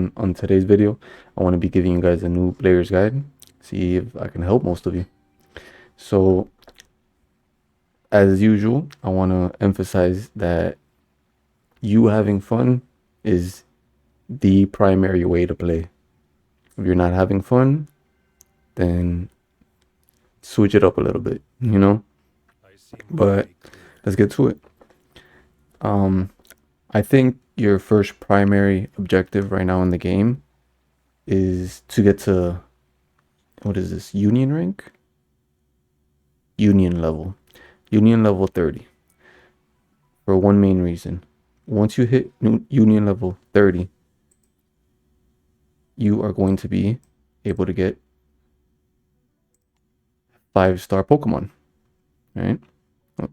and on today's video, I want to be giving you guys a new player's guide, see if I can help most of you. So, as usual, I want to emphasize that you having fun is the primary way to play. If you're not having fun, then switch it up a little bit, you know? But let's get to it. I think your first primary objective right now in the game is to get to, what is this, Union rank? Union level. Union level 30. For one main reason. Once you hit Union level 30, you are going to be able to get 5-star Pokemon, right? Oh,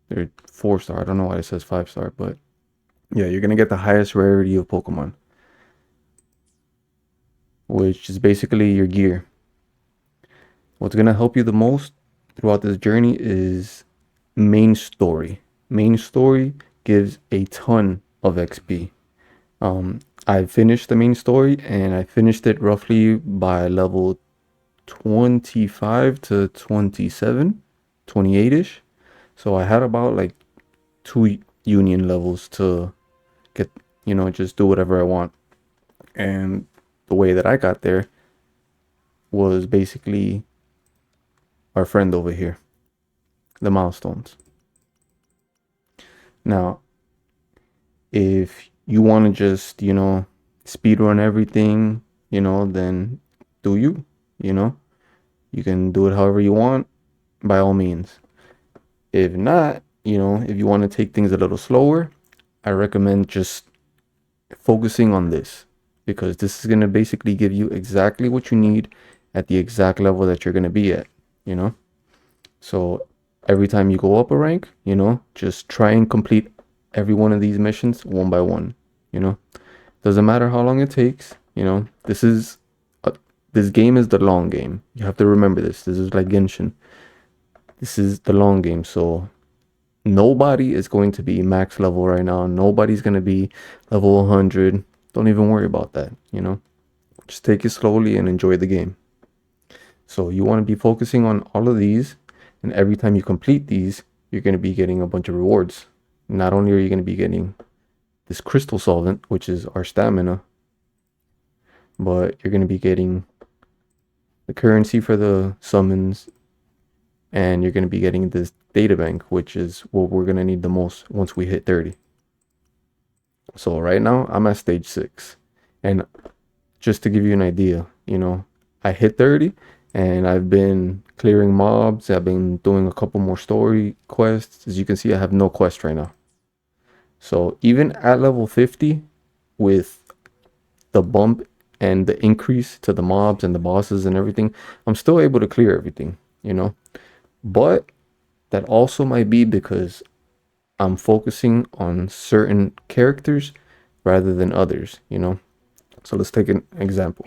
they're 4-star. I don't know why it says 5-star, but yeah, you're gonna get the highest rarity of Pokemon, which is basically your gear. What's gonna help you the most throughout this journey is main story. Main story gives a ton of XP. I finished the main story and I finished it roughly by level 25 to 27, 28-ish. So I had about like 2 union levels to get, just do whatever I want. And the way that I got there was basically our friend over here, the milestones. Now, if you want to just, speed run everything, then do you, you can do it however you want, by all means. If not, if you want to take things a little slower, I recommend just focusing on this, because this is going to basically give you exactly what you need at the exact level that you're going to be at, So every time you go up a rank, just try and complete every one of these missions one by one, Doesn't matter how long it takes, this game is the long game. You have to remember this. This is like Genshin. This is the long game. So nobody is going to be max level right now. Nobody's going to be level 100. Don't even worry about that, Just take it slowly and enjoy the game. So you want to be focusing on all of these, and every time you complete these, you're going to be getting a bunch of rewards. Not only are you going to be getting this crystal solvent, which is our stamina, but you're going to be getting the currency for the summons, and you're going to be getting this data bank, which is what we're going to need the most once we hit 30. So right now I'm at stage 6, and just to give you an idea, I hit 30 and I've been clearing mobs. I've been doing a couple more story quests. As you can see, I have no quest right now. So even at level 50, with the bump and the increase to the mobs and the bosses and everything, I'm still able to clear everything, But that also might be because I'm focusing on certain characters rather than others, So let's take an example.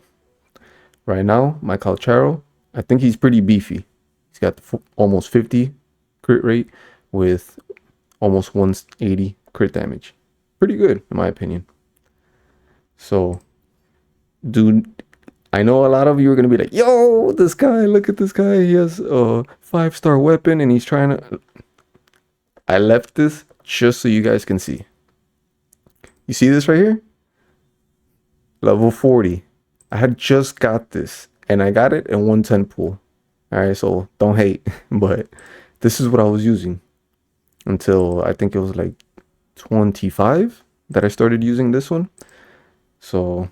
Right now, my Calcharo, I think he's pretty beefy. He's got almost 50 crit rate with almost 180 crit damage. Pretty good, in my opinion. So, dude, I know a lot of you are going to be like, yo, this guy, look at this guy. He has a 5-star weapon and he's trying to... I left this just so you guys can see. You see this right here? Level 40. I had just got this, and I got it in 110 pool. Alright, so don't hate, but this is what I was using until I think it was like 25 that I started using this one. So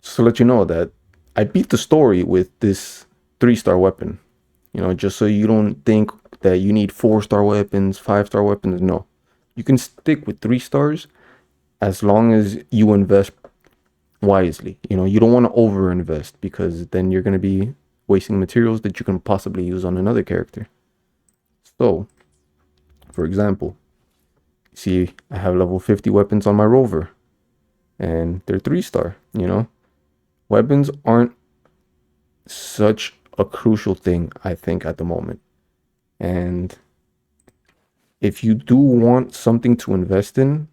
just to let you know that I beat the story with this 3-star weapon, just so you don't think that you need 4-star weapons, 5-star weapons. No, you can stick with 3 stars as long as you invest wisely. You don't want to over invest, because then you're going to be wasting materials that you can possibly use on another character. So for example, see, I have level 50 weapons on my rover, and they're 3-star. Weapons aren't such a crucial thing, I think, at the moment. And if you do want something to invest in,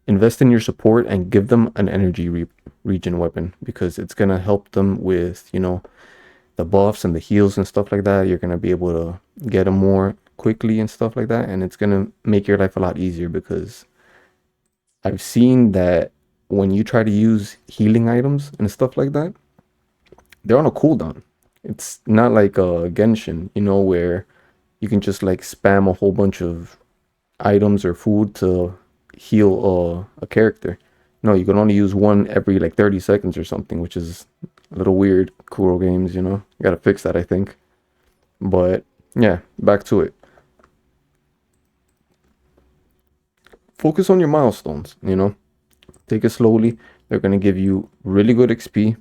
invest in your support and give them an energy regen weapon because it's gonna help them with, the buffs and the heals and stuff like that. You're gonna be able to get them more quickly and stuff like that, and it's gonna make your life a lot easier because I've seen that when you try to use healing items and stuff like that, they're on a cooldown. It's not like Genshin, where you can just like spam a whole bunch of items or food to heal a character. No, you can only use one every like 30 seconds or something, which is a little weird. Kuro games, you gotta fix that, I think. But yeah, back to it. Focus on your milestones. Take it slowly. They're gonna give you really good XP,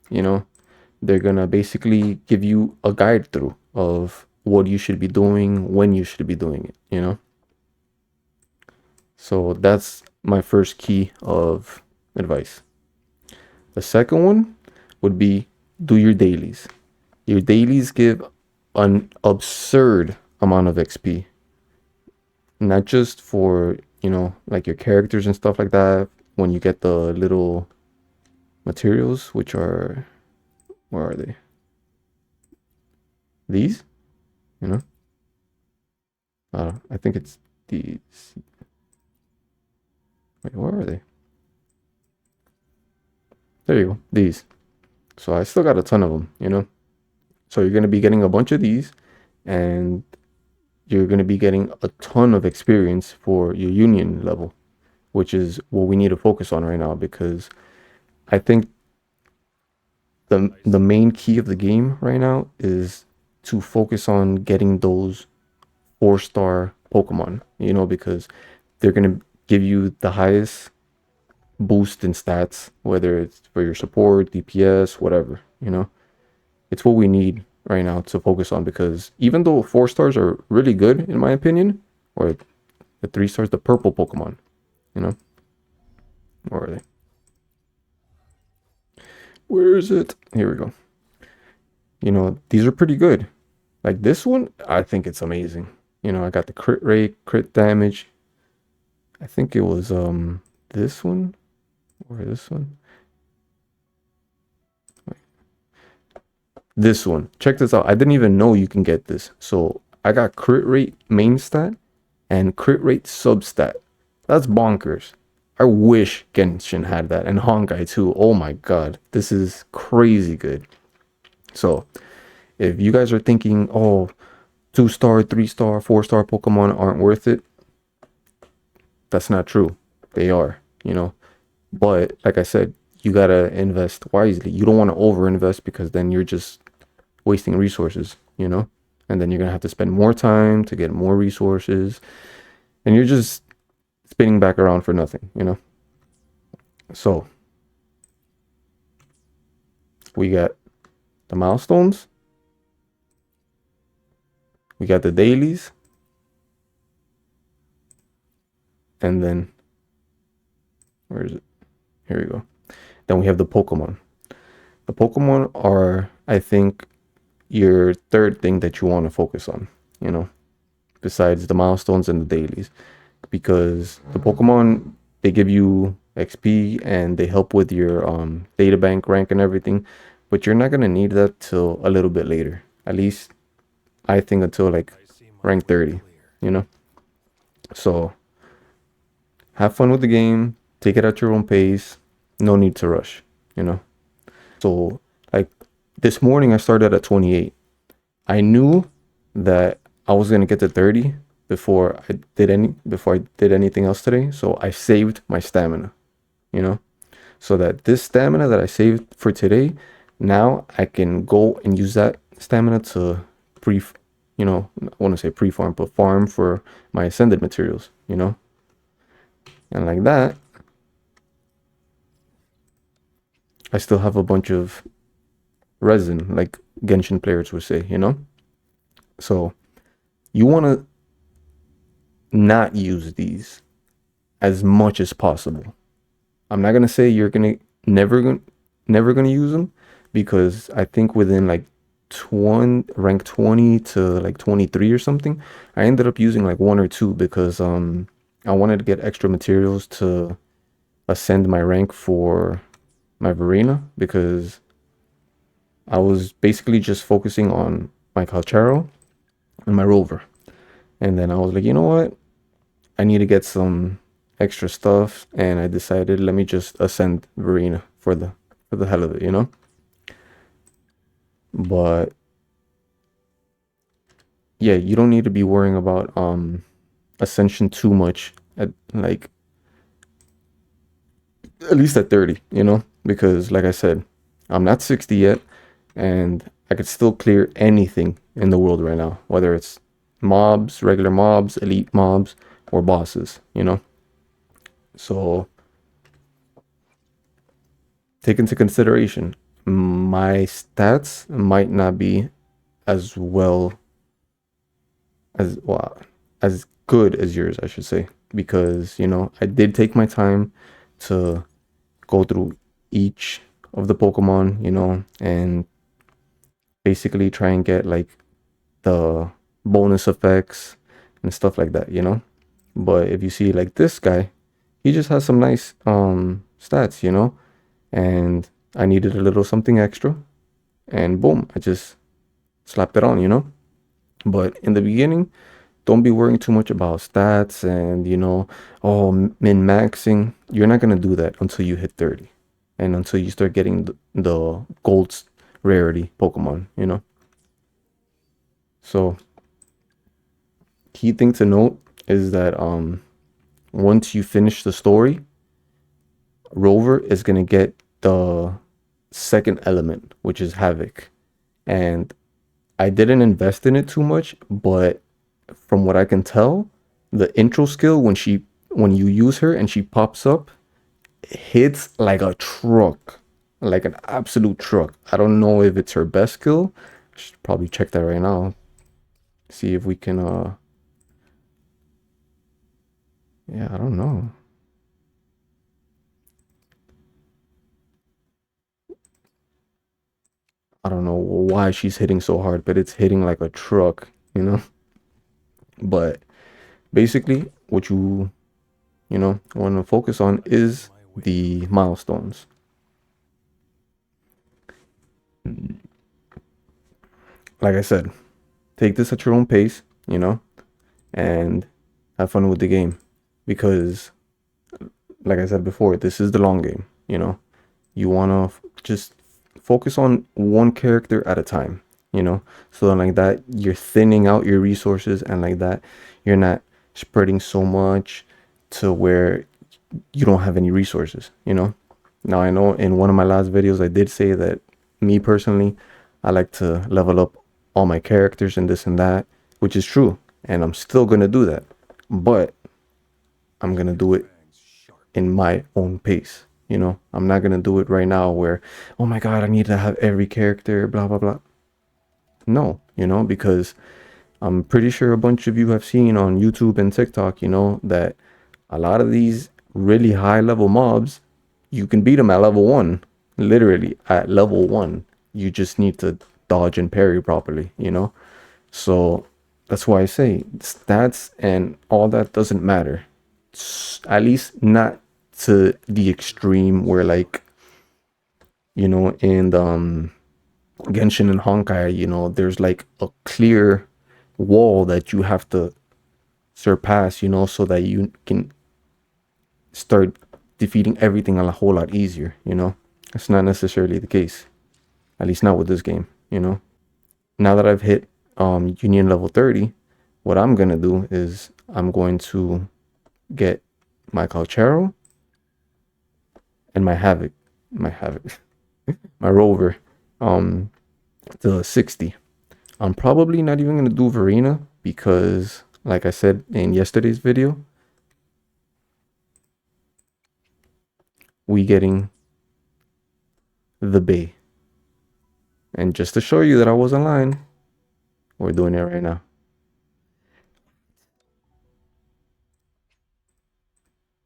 you know. They're gonna basically give you a guide through of what you should be doing, when you should be doing it. So that's my first key of advice. The second one would be do your dailies. Your dailies give an absurd amount of XP, not just for, like your characters and stuff like that. When you get the little materials, which are, where are they? These, you know? I think it's these. Wait, where are they? There you go. These. So I still got a ton of them. So you're going to be getting a bunch of these, and you're going to be getting a ton of experience for your union level, which is what we need to focus on right now because I think the main key of the game right now is to focus on getting those 4-star Pokemon, because they're going to give you the highest boost in stats, whether it's for your support, DPS, whatever. It's what we need right now to focus on because even though 4 stars are really good, in my opinion, or the 3 stars, the purple Pokemon, you know, where are they? Where is it? Here we go. These are pretty good. Like this one, I think it's amazing. I got the crit rate, crit damage. I think it was this one or this one. This one. Check this out. I didn't even know you can get this. So I got crit rate main stat and crit rate substat. That's bonkers. I wish Genshin had that and Honkai too. Oh my god. This is crazy good. So if you guys are thinking, oh, 2-star, 3-star, 4-star Pokemon aren't worth it, that's not true. They are. But like I said, you gotta invest wisely. You don't want to over invest because then you're just wasting resources. And then you're gonna have to spend more time to get more resources, and you're just spinning back around for nothing. So we got the milestones, we got the dailies, and then where is it? Here we go. Then we have the Pokemon. The Pokemon are, I think, your third thing that you want to focus on, besides the milestones and the dailies. Because the Pokemon, they give you XP and they help with your data bank rank and everything, but you're not gonna need that till a little bit later. At least I think until like rank 30, you know? So have fun with the game, take it at your own pace, no need to rush. So like this morning I started at 28. I knew that I was gonna get to 30 before I did anything else today. So I saved my stamina, you know, so that this stamina that I saved for today, now I can go and use that stamina to I want to say pre-farm, but farm for my ascended materials. And like that, I still have a bunch of resin, like Genshin players would say. So you want to not use these as much as possible. I'm not gonna say you're gonna never gonna use them because I think within like rank 20 to like 23 or something, I ended up using like one or two because I wanted to get extra materials to ascend my rank for my Verena because I was basically just focusing on my Calchero and my Rover. And then I was like, you know what? I need to get some extra stuff, and I decided let me just ascend Verena for the hell of it, you know? But yeah, you don't need to be worrying about ascension too much at like at least at 30, you know? Because like I said, I'm not 60 yet, and I could still clear anything in the world right now, whether it's mobs, regular mobs, elite mobs, or bosses, you know? So take into consideration my stats might not be as well well as good as yours, I should say, because you know I did take my time to go through each of the Pokemon, you know, and basically try and get like the bonus effects and stuff like that, you know. But if you see like this guy, he just has some nice stats, you know, and I needed a little something extra, and boom, I just slapped it on, you know. But in the beginning, don't be worrying too much about stats and, you know, oh, min maxing. You're not going to do that until you hit 30 and until you start getting the gold rarity Pokemon, you know. So, key thing to note is that once you finish the story, Rover is going to get the second element, which is Havoc. And I didn't invest in it too much, but from what I can tell, the intro skill when you use her and she pops up, hits like a truck, like an absolute truck. I don't know if it's her best skill. I should probably check that right now. See if we can yeah, I don't know. I don't know why she's hitting so hard, but it's hitting like a truck, you know? But basically what you know want to focus on is the milestones. Like I said, take this at your own pace, you know, and have fun with the game because like I said before, this is the long game, you know. You want to just focus on one character at a time, you know. So then like that you're thinning out your resources, and like that you're not spreading so much to where you don't have any resources, you know. Now I know in one of my last videos I did say that me personally, I like to level up all my characters and this and that, which is true, and I'm still gonna do that, but I'm gonna do it in my own pace. You know, I'm not gonna do it right now where, oh my god, I need to have every character, blah blah blah. No, you know, because I'm pretty sure a bunch of you have seen on YouTube and TikTok, you know, that a lot of these really high level mobs, you can beat them at level one, literally at level one. You just need to dodge and parry properly, you know. So that's why I say stats and all that doesn't matter. At least not to the extreme where like, you know, in Genshin and Honkai, you know, there's like a clear wall that you have to surpass, you know, so that you can start defeating everything a whole lot easier, you know. That's not necessarily the case. At least not with this game, you know. Now that I've hit Union level 30, what I'm gonna do is I'm going to get my Calchero and my Havoc, my Rover, um, to 60. I'm probably not even gonna do Verena because, like I said in yesterday's video, we getting the Bay. And just to show you that I wasn't lying, we're doing it right now.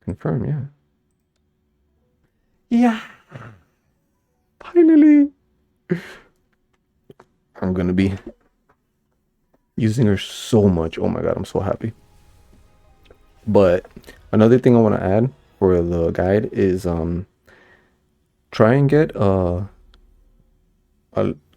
Confirm, yeah. Yeah, finally. I'm gonna be using her so much. Oh my god, I'm so happy. But another thing I want to add for the guide is try and get a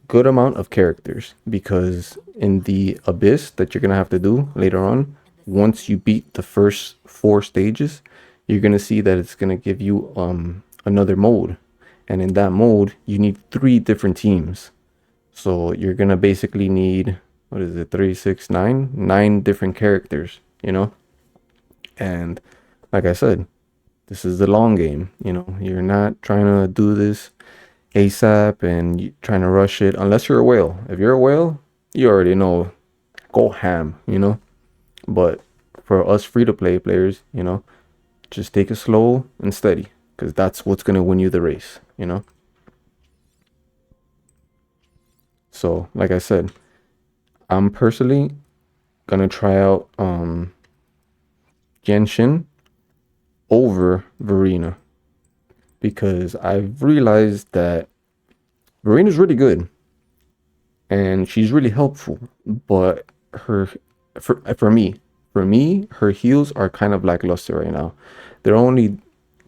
good amount of characters, because in the abyss that you're gonna have to do later on, once you beat the first 4 stages, you're gonna see that it's gonna give you another mode, and in that mode you need 3 different teams. So you're gonna basically need, what is it, 3, 6, 9 different characters, you know. And like I said, this is the long game. You're not trying to do this ASAP and trying to rush it unless you're a whale. If you're a whale, you already know, go ham. But for us free to play players, just take it slow and steady, because that's what's gonna win you the race. So like I said, I'm personally gonna try out Genshin over Verena, because I've realized that Verena's really good and she's really helpful, but her for me, her heals are kind of lackluster right now. They're only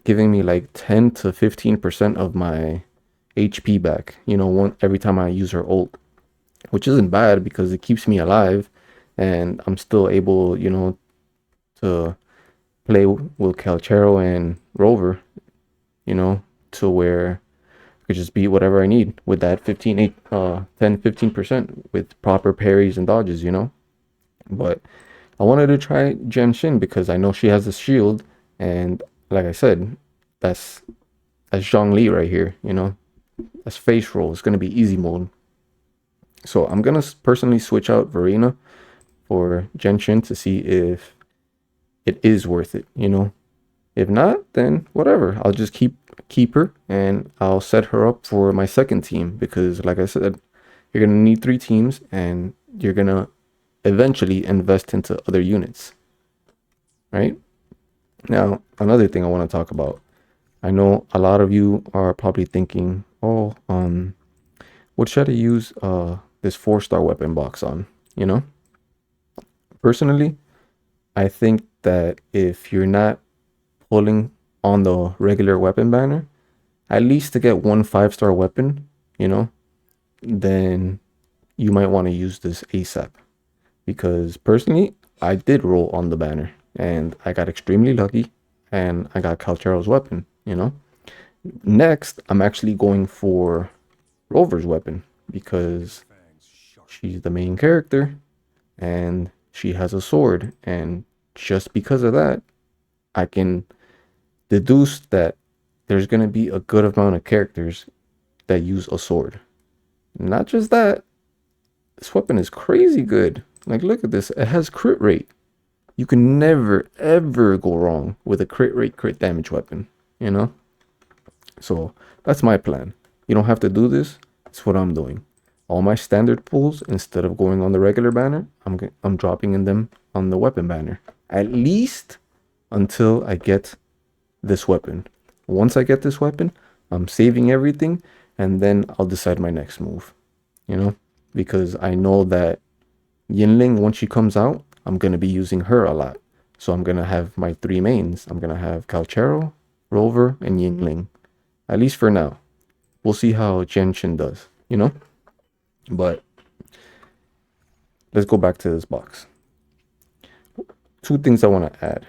giving me like 10 to 15% of my HP back, every time I use her ult, which isn't bad because it keeps me alive and I'm still able, to play with Calchero and Rover, you know, to where I could just beat whatever I need with that 10, 15% with proper parries and dodges. But I wanted to try Jen Shin because I know she has a shield, and like I said, that's that's Zhang Li right here. That's face roll. It's gonna be easy mode. So I'm gonna personally switch out Verena for Genshin to see if it is worth it. If not, then whatever. I'll just keep her and I'll set her up for my second team, because like I said, you're gonna need 3 teams and you're gonna eventually invest into other units, right? Now, another thing I want to talk about. I know a lot of you are probably thinking, "Oh, what should I use this 4-star weapon box on?" You know? Personally, I think that if you're not pulling on the regular weapon banner, at least to get one 5-star weapon, you know, then you might want to use this ASAP. Because personally, I did roll on the banner and I got extremely lucky and I got Calchero's weapon. Next, I'm actually going for Rover's weapon because she's the main character and she has a sword. And just because of that, I can deduce that there's going to be a good amount of characters that use a sword. Not just that, this weapon is crazy good. Like, look at this. It has crit rate. You can never, ever go wrong with a crit rate, crit damage weapon, you know? So that's my plan. You don't have to do this. It's what I'm doing. All my standard pulls, instead of going on the regular banner, I'm dropping in them on the weapon banner. At least until I get this weapon. Once I get this weapon, I'm saving everything and then I'll decide my next move, you know? Because I know that Yinling, once she comes out, I'm going to be using her a lot. So I'm going to have my 3 mains. I'm going to have Calchero, Rover, and Yingling. At least for now. We'll see how Genshin does. But let's go back to this box. 2 things I want to add.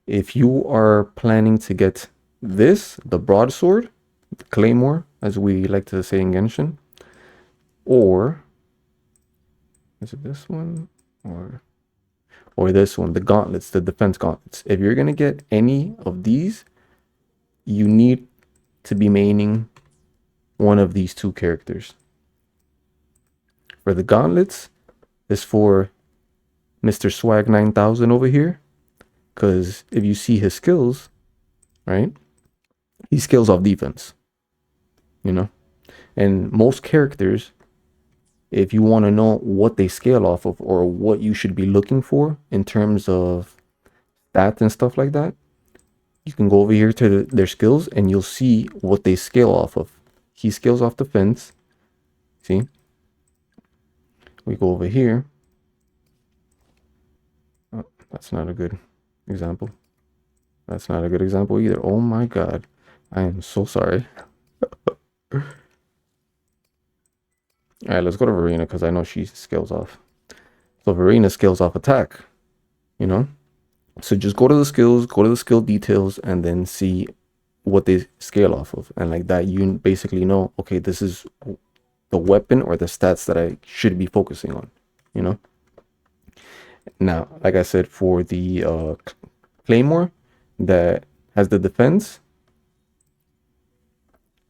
If you are planning to get this, the broadsword, the claymore, as we like to say in Genshin, or is it this one? Or this one, the gauntlets, the defense gauntlets. If you're gonna get any of these, you need to be maining one of these 2 characters. For the gauntlets, is for Mr. Swag 9000 over here, because if you see his skills, right, he scales off defense, you know. And most characters, if you want to know what they scale off of or what you should be looking for in terms of stats and stuff like that, you can go over here to their skills and you'll see what they scale off of. He scales off defense. See? We go over here. Oh, that's not a good example. That's not a good example either. Oh my god. I am so sorry. Alright, let's go to Verena because I know she scales off. So Verena scales off attack, you know? So just go to the skills, go to the skill details, and then see what they scale off of. And like that, you basically know, okay, this is the weapon or the stats that I should be focusing on, you know? Now, like I said, for the Claymore that has the defense,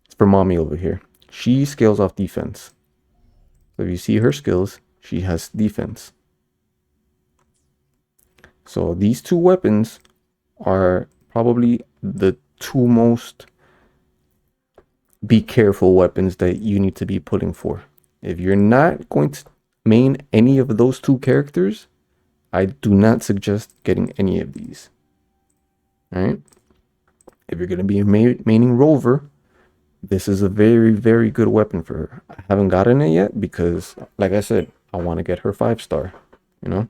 it's for mommy over here. She scales off defense. So if you see her skills, she has defense. So these two weapons are probably the two most be careful weapons that you need to be pulling for. If you're not going to main any of those two characters, I do not suggest getting any of these. All right. If you're going to be maining Rover, this is a very, very good weapon for her. I haven't gotten it yet because, like I said, I want to get her 5-star, you know?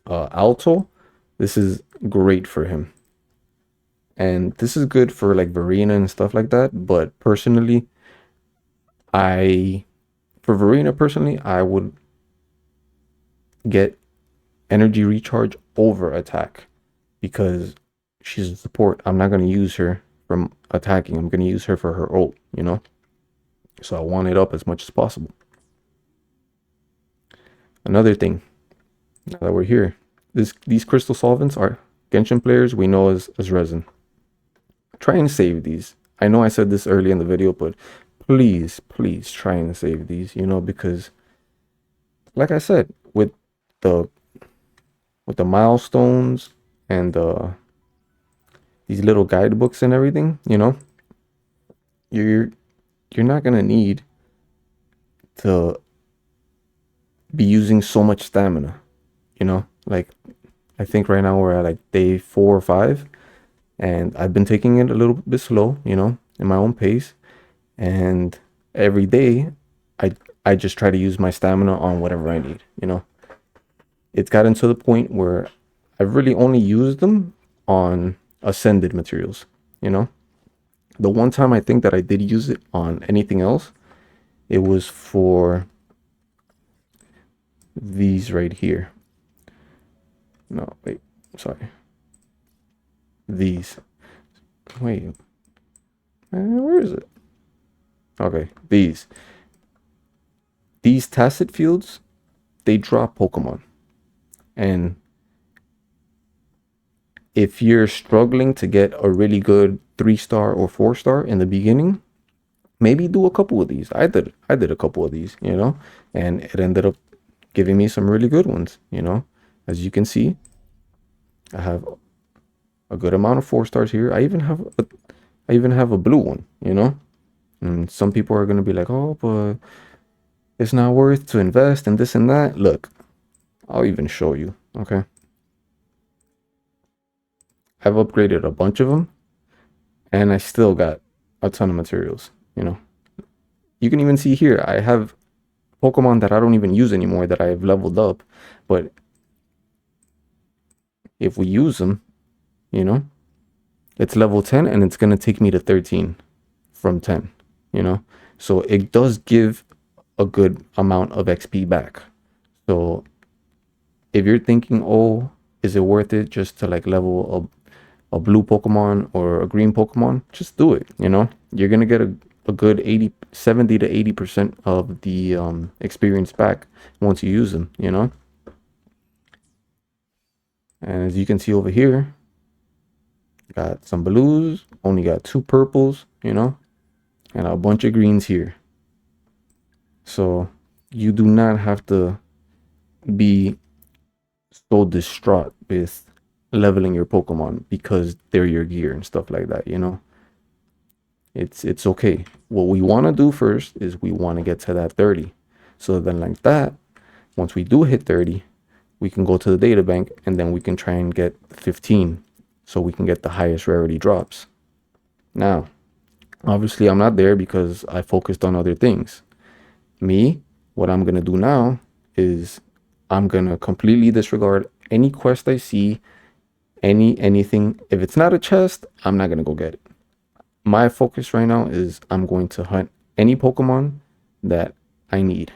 Alto, this is great for him. And this is good for like Verena and stuff like that. But personally, for Verena personally, I would get energy recharge over attack because she's a support. I'm not going to use her from attacking. I'm going to use her for her ult, you know? So I want it up as much as possible. Another thing, now that we're here, these crystal solvents are Genshin players we know as resin. Try and save these. I know I said this early in the video, but please, please try and save these, you know, because like I said, the with the milestones and these little guidebooks and everything, you know, you're not gonna need to be using so much stamina, you know. Like I think right now we're at like day 4 or 5, and I've been taking it a little bit slow, you know, in my own pace. And every day, I just try to use my stamina on whatever I need, you know. It's gotten to the point where I've really only used them on ascended materials, you know. The one time I think that I did use it on anything else, it was for these right here. No, wait, sorry. These. Wait, where is it? Okay, these. These tacit fields, they drop Pokemon. And if you're struggling to get a really good 3-star or 4-star in the beginning, maybe do a couple of these. I did a couple of these, you know, and it ended up giving me some really good ones, you know. As you can see, I have a good amount of 4-stars here. I even have a blue one, you know. And some people are gonna be like, oh, but it's not worth to invest in this and that. Look, I'll even show you, okay? I've upgraded a bunch of them, and I still got a ton of materials, you know. You can even see here, I have Pokemon that I don't even use anymore that I have leveled up, but if we use them, you know, it's level 10 and it's going to take me to 13 from 10, you know. So it does give a good amount of XP back. So if you're thinking, oh, is it worth it just to like level a blue Pokemon or a green Pokemon, just do it, you know. You're going to get a good 70 to 80% of the experience back once you use them, you know. And as you can see over here, got some blues, only got 2 purples, you know, and a bunch of greens here. So you do not have to be so distraught with leveling your Pokemon because they're your gear and stuff like that, you know. It's okay. What we want to do first is we want to get to that 30. So then like that, once we do hit 30, we can go to the data bank and then we can try and get 15 so we can get the highest rarity drops. Now, obviously I'm not there because I focused on other things. Me, what I'm going to do now is I'm going to completely disregard any quest I see Anything, if it's not a chest, I'm not gonna go get it. My focus right now is I'm going to hunt any Pokemon that I need,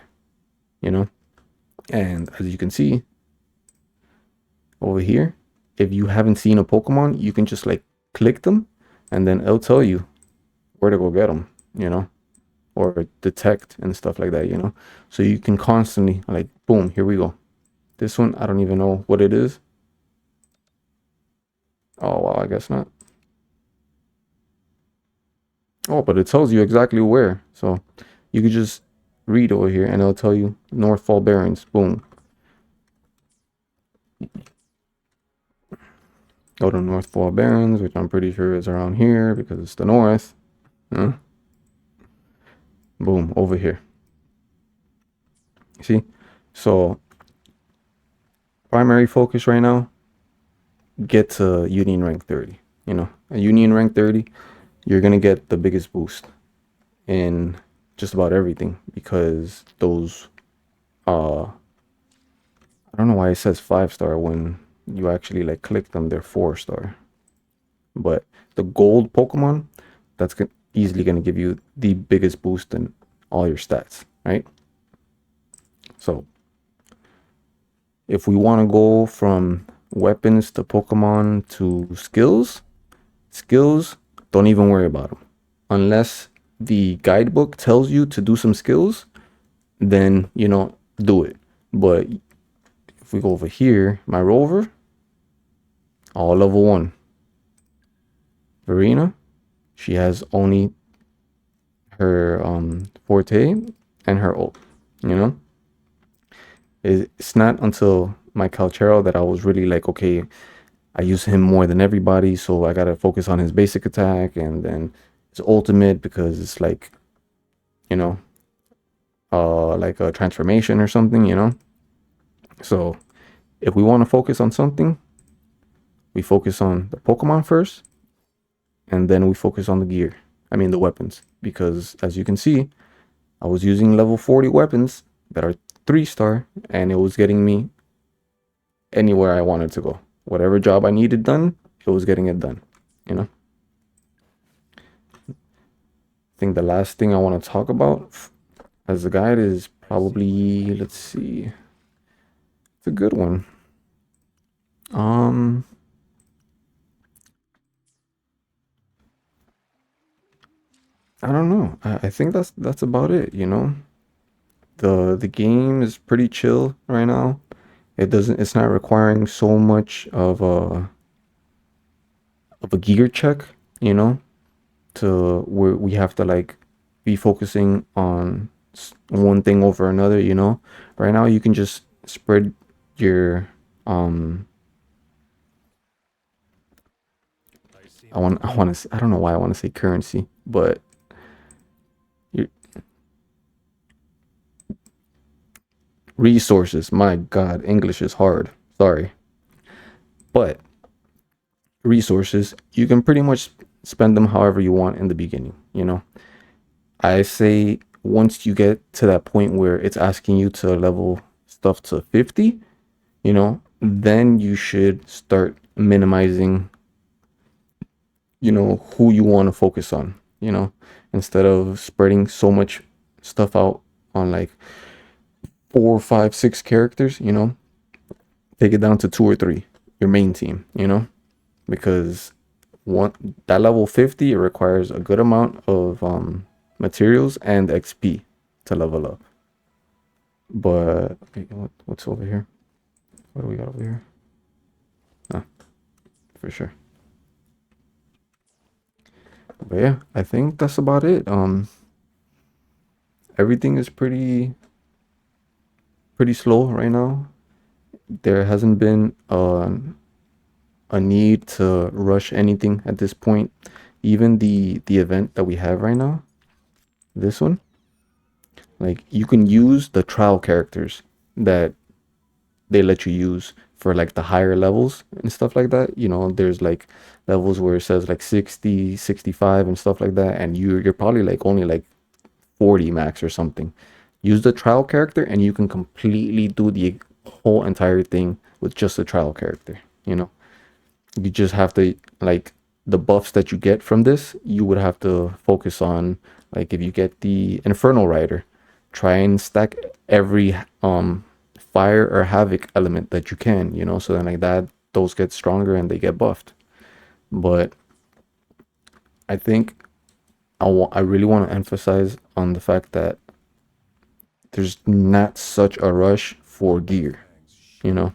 you know? And as you can see over here, if you haven't seen a Pokemon, you can just like click them and then it'll tell you where to go get them, you know, or detect and stuff like that, you know? So you can constantly like, boom, here we go. This one, I don't even know what it is. Oh, wow, I guess not. Oh, but it tells you exactly where. So you could just read over here and it'll tell you North Fall Barrens. Boom. Go to North Fall Barrens, which I'm pretty sure is around here because it's the north. Huh? Boom, over here. See? So primary focus right now, get to Union rank 30. You know, a Union rank 30, you're gonna get the biggest boost in just about everything because those I don't know why it says 5-star when you actually like click them, they're 4-star. But the gold Pokemon, that's easily gonna give you the biggest boost in all your stats, right? So if we want to go from weapons to Pokemon to skills, don't even worry about them. Unless the guidebook tells you to do some skills, then, you know, do it. But if we go over here, my rover, all level 1. Verena, she has only her forte and her ult, you know? It's not until my Calchero that I was really like, okay, I use him more than everybody, so I gotta focus on his basic attack and then his ultimate because it's like, you know, like a transformation or something, you know. So if we want to focus on something, we focus on the Pokemon first, and then we focus on the gear. I mean the weapons, because as you can see, I was using level 40 weapons that are 3-star, and it was getting me anywhere I wanted to go. Whatever job I needed done, it was getting it done, you know. I think the last thing I want to talk about as a guide is probably, let's see, it's a good one. Um, I don't know. I think that's about it, you know. The game is pretty chill right now. It's not requiring so much of a gear check, you know, to where we have to like be focusing on one thing over another, you know. Right now you can just spread your I don't know why I want to say currency, but your resources. My God, English is hard. Sorry. But resources, you can pretty much spend them however you want in the beginning, you know. I say once you get to that point where it's asking you to level stuff to 50, you know, then you should start minimizing, you know, who you want to focus on, you know, instead of spreading so much stuff out on like 4, 5, 6 characters, you know, take it down to 2 or 3, your main team, you know, because one that level 50 it requires a good amount of materials and XP to level up. But okay, what's over here? What do we got over here? Ah, for sure. But yeah, I think that's about it. Everything is pretty slow right now. There hasn't been a need to rush anything at this point. Even the event that we have right now, this one, like you can use the trial characters that they let you use for like the higher levels and stuff like that. You know, there's like levels where it says like 60, 65 and stuff like that, and you're probably like only like 40 max or something. Use the trial character and you can completely do the whole entire thing with just the trial character, you know. You just have to, like, the buffs that you get from this, you would have to focus on. Like, if you get the Infernal Rider, try and stack every fire or havoc element that you can, you know, so then like that, those get stronger and they get buffed. But I think I really want to emphasize on the fact that there's not such a rush for gear, you know.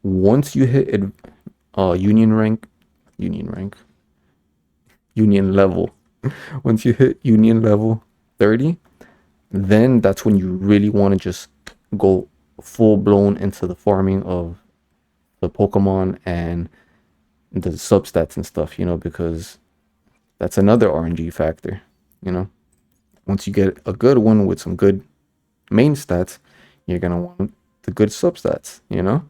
Once you hit union rank, union rank, union level, once you hit union level 30, then that's when you really want to just go full blown into the farming of the Pokemon and the substats and stuff, you know, because that's another RNG factor, you know. Once you get a good one with some good main stats, you're gonna want the good substats, you know.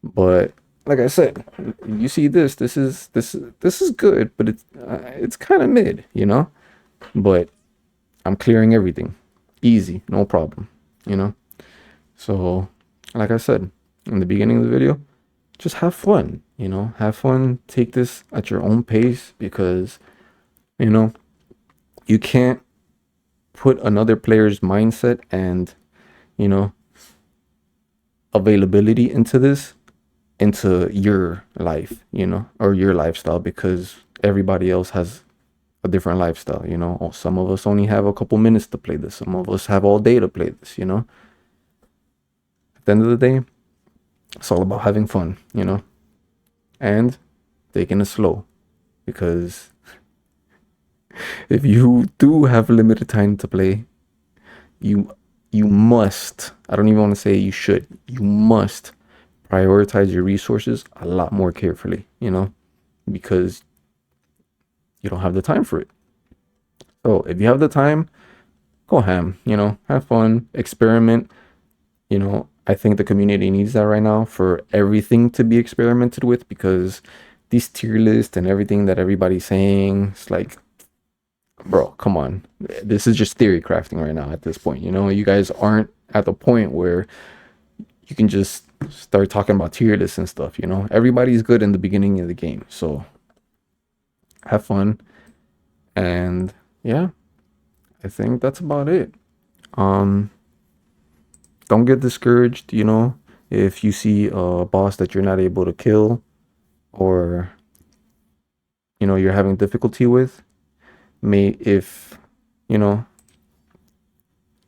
But like I said, you see this is good, but it's kind of mid, you know. But I'm clearing everything, easy, no problem, you know. So, like I said in the beginning of the video, just have fun, you know. Have fun. Take this at your own pace because, you know, you can't put another player's mindset and, you know, availability into this, into your life, you know, or your lifestyle, because everybody else has a different lifestyle, you know. Some of us only have a couple minutes to play this, some of us have all day to play this, you know. At the end of the day, it's all about having fun, you know, and taking it slow, because if you do have limited time to play, you you must, I don't even want to say you should, you must prioritize your resources a lot more carefully, you know, because you don't have the time for it. So if you have the time, go ham, you know, have fun, experiment, you know. I think the community needs that right now, for everything to be experimented with, because these tier lists and everything that everybody's saying, it's like, bro, come on. This is just theory crafting right now at this point, you know. You guys aren't at the point where you can just start talking about tier lists and stuff, you know. Everybody's good in the beginning of the game, so have fun. And yeah, I think that's about it. um don't get discouraged, you know, if you see a boss that you're not able to kill, or you know you're having difficulty with. May if you know,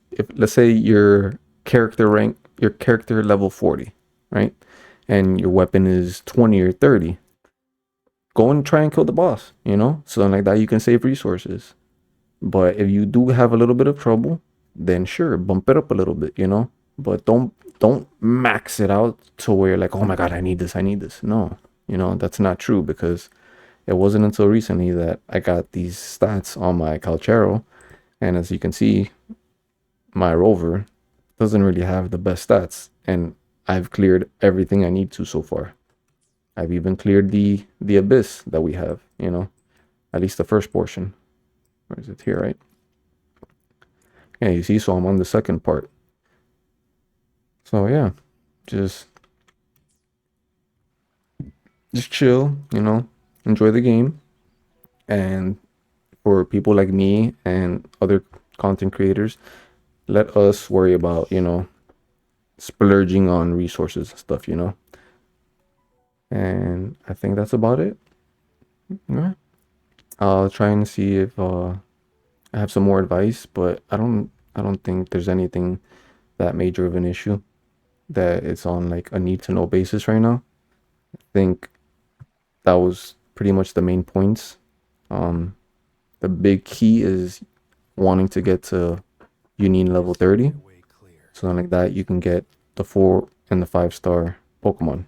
if let's say your character level 40, right, and your weapon is 20 or 30, go and try and kill the boss, you know, so like that you can save resources. But if you do have a little bit of trouble, then sure, bump it up a little bit, you know. But don't max it out to where you're like, oh my god, I need this, I need this. No, you know, that's not true, because it wasn't until recently that I got these stats on my Calchero, and as you can see, my Rover doesn't really have the best stats, and I've cleared everything I need to so far. I've even cleared the abyss that we have, you know, at least the first portion. Where is it? Here, right? Yeah, you see, so I'm on the second part. So yeah, just just chill, you know, enjoy the game. And for people like me and other content creators, let us worry about, you know, splurging on resources and stuff, you know. And I think that's about it. Yeah. I'll try and see if I have some more advice, but I don't think there's anything that major of an issue that it's on like a need to know basis right now. I think that was pretty much the main points. Um, the big key is wanting to get to Union level 30. So then like that you can get the 4 and the 5-star Pokemon.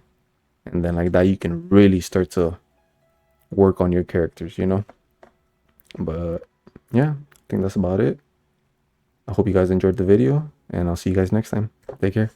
And then like that you can really start to work on your characters, you know? But yeah, I think that's about it. I hope you guys enjoyed the video, and I'll see you guys next time. Take care.